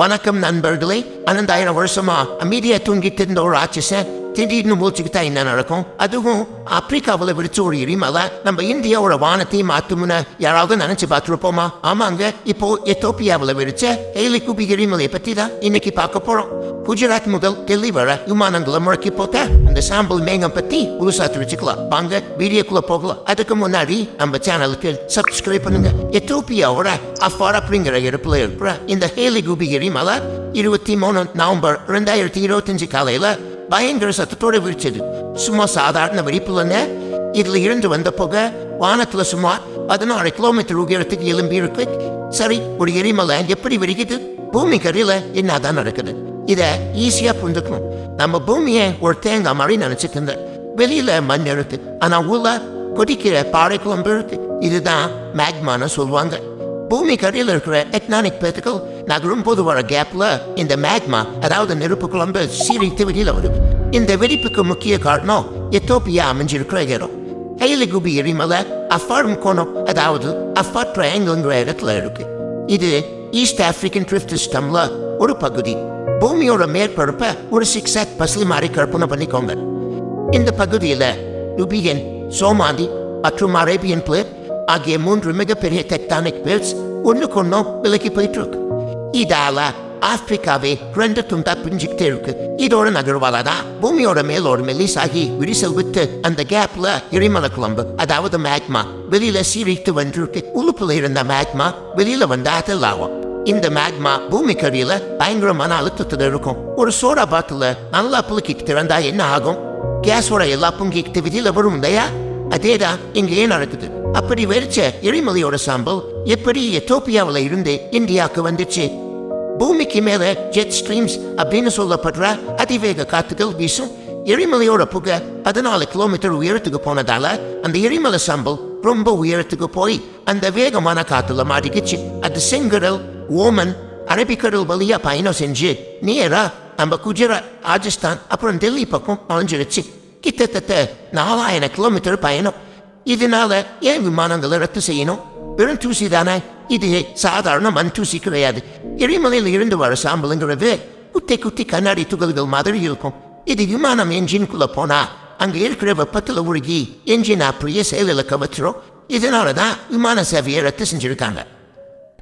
வணக்கம் நண்பர்களே. 5000 வருஷமா அமைதியா தூங்கிட்டு இருந்த ஒரு ராட்சசன் திடீர்னு மூச்சுக்கிட்டா என்ன நடக்கும்? அதுவும் ஆப்பிரிக்காவில் விரிச்ச ஒரு எரிமலை நம்ம இந்தியாவோட வானத்தையும் மாத்துமுன்னு யாராவது நினைச்சு பார்த்துருப்போமா? ஆமாங்க, இப்போ எத்தோப்பியாவில் விரிச்ச ஹேலிகுபி எரிமலையை பத்தி தான் இன்னைக்கு பார்க்க போறோம். குஜராத் முதல் டெல்லி வர விமானங்களை முழக்கி போட்ட அந்த சாம்பல் மேகம் பத்தி புதுசா தெரிஞ்சுக்கலாம். வாங்க வீடியோக்குள்ள போகலாம். அதுக்கு முன்னாடி நம்ம சேனலுக்கு சப்ஸ்கிரைப் பண்ணுங்க. எத்தோப்பியாவோட அஃபார் அப்படிங்கிற இடத்துல இருக்கிற இந்த ஹேலிகுபி எரிமலை 23 நவம்பர் 2025 காலையில பயங்கர சத்தத்தோட விரிச்சது. சும்மா சாதாரண வெடிப்புலன்னு இதுல இருந்து வந்த புகை வானத்துல சுமார் 16 கிலோமீட்டர் உயரத்துக்கு எழும்பி இருக்கு. சரி, ஒரு எரிமலை எப்படி வெடிக்குது? பூமி கரையில என்னதான் நடக்குது? இத ஈஸியா புரிஞ்சுக்கணும். நம்ம பூமியை ஒரு தேங்காய் மாதிரி நினைச்சிட்டு இருந்த வெளியில மண் இருக்கு, ஆனா உள்ள கொதிக்கிற பாறை குழம்பு இருக்கு. இதுதான் மேக்மான்னு சொல்லுவாங்க. பூமி கரையில் இருக்கிற டெக்டானிக் பிளேட்டுகள் நகரும் போது வர கேப்ல இந்த மேக்மா, அதாவது நெருப்பு குழம்பு சீரித்து வெளியில வருது. இந்த வெடிப்புக்கு முக்கிய காரணம் எத்தோப்பியா அமைஞ்சிருக்கிற இடம். ஹேலிகுபி எரிமலை அஃபார் முக்கோணம், அதாவது அஃபார் ட்ரையாங்கிள்ங்கிற இடத்துல இருக்கு. இது ஈஸ்ட் ஆப்பிரிக்கன் ட்ரிஃப்ட் சிஸ்டம்ல ஒரு பகுதி. பூமியோட மேற்பரப்ப ஒரு சிக்ஸாக் பசிலி மாதிரி கற்பனை பண்ணிக்கோங்க. இந்த பகுதியில லுபியன், சோமாலி மற்றும் அரேபியன் பிளேட் ஆகிய 3 மிகப்பெரிய டெக்டானிக் பிளேட்ஸ் ஒண்ணுக்கு ஒன்றும் விலகி போயிட்டு இருக்கு. இதால ஆப்பிரிக்காவே 2 துண்டா பிரிஞ்சுக்கிட்டே இருக்கு. இதோட நகர்வாலதான் பூமியோட மேலோட மெல்லிசாகி விரிசல் விட்டு அந்த கேப்ல எரிமலை குழம்பு, அதாவது மேக்மா வெளியில சீரிட்டு வந்துருக்கு. உழுப்புல இருந்த மேக்மா வெளியில வந்தா அதெல்லாம் இந்த மேக்மா பூமி கடியில பயங்கரமான அழுத்தத்துல இருக்கும். ஒரு சோடா பாட்டில நல்லா புழுக்கிட்டு திறந்தா என்ன ஆகும்? கேஸோட எல்லா பொங்கிக்கிட்டு வெளியில வரும் இல்லையா? அதேதான் இங்கேயே நடக்குது. அப்படி வெடிச்ச எரிமலையோட சாம்பல் எப்படி எத்தோப்பியாவில் இருந்து இந்தியாவுக்கு வந்துச்சு? பூமிக்கு மேல ஜெட் ஸ்ட்ரீம்ஸ் அப்படின்னு சொல்லப்படுற அதிவேக காத்துகள் வீசும். எரிமலையோட புகை 14 கிலோமீட்டர் உயரத்துக்கு போனதால அந்த எரிமலை சாம்பல் ரொம்ப உயரத்துக்கு போய் அந்த வேகமான காத்துல மாட்டிக்கிச்சு. அது செங்கடல், ஓமன், அரபிக்கடல் வழியா பயணம் செஞ்சு நேரா நம்ம குஜராத், ராஜஸ்தான் அப்புறம் டெல்லி பக்கம் நுழைஞ்சிருச்சு. கிட்டத்தட்ட 4000 கிலோமீட்டர் பயணம். இதனால ஏன் விமானங்களை ரத்து செய்யணும்? வெறும் தூசி தானே இது? சாதாரண மண் தூசி கிடையாது. எரிமலையில இருந்து வர சாம்பலுங்கிறது குட்டி குட்டி கண்ணாடி துகள்கள் மாதிரி இருக்கும். இது விமானம் என்ஜின்குள்ள போனா அங்க இருக்கிற வெப்பத்துல உருகி என்ஜின் அப்படியே செயலிழக்க வச்சிரும். இதனாலதான் விமான சேவையை ரத்து செஞ்சிருக்காங்க.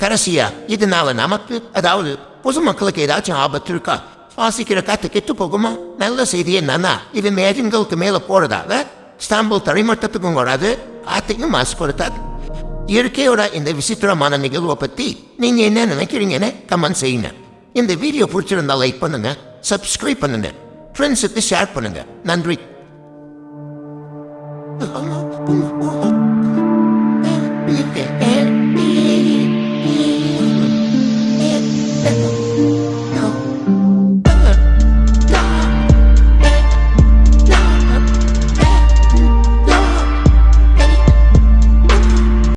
கடைசியா இதனால நமக்கு, அதாவது பொதுமக்களுக்கு ஏதாச்சும் ஆபத்து இருக்கா? சுவாசிக்கிற காத்து கெட்டு போகுமா? நல்ல செய்தி என்னன்னா இது மேகங்களுக்கு மேல போறதால ஸ்டாம்பிள் தரைமட்டத்துக்கும் வராது, காத்தையும் மாசுபடுத்தாது. இயற்கையோட இந்த விசித்திரமான நிகழ்வை பத்தி நீங்க என்ன நினைக்கிறீங்கன்னு கமெண்ட் செய்யுங்க. இந்த வீடியோ பிடிச்சிருந்தா லைக் பண்ணுங்க, சப்ஸ்கிரைப் பண்ணுங்க, ஃப்ரெண்ட்ஸுக்கு ஷேர் பண்ணுங்க. நன்றி.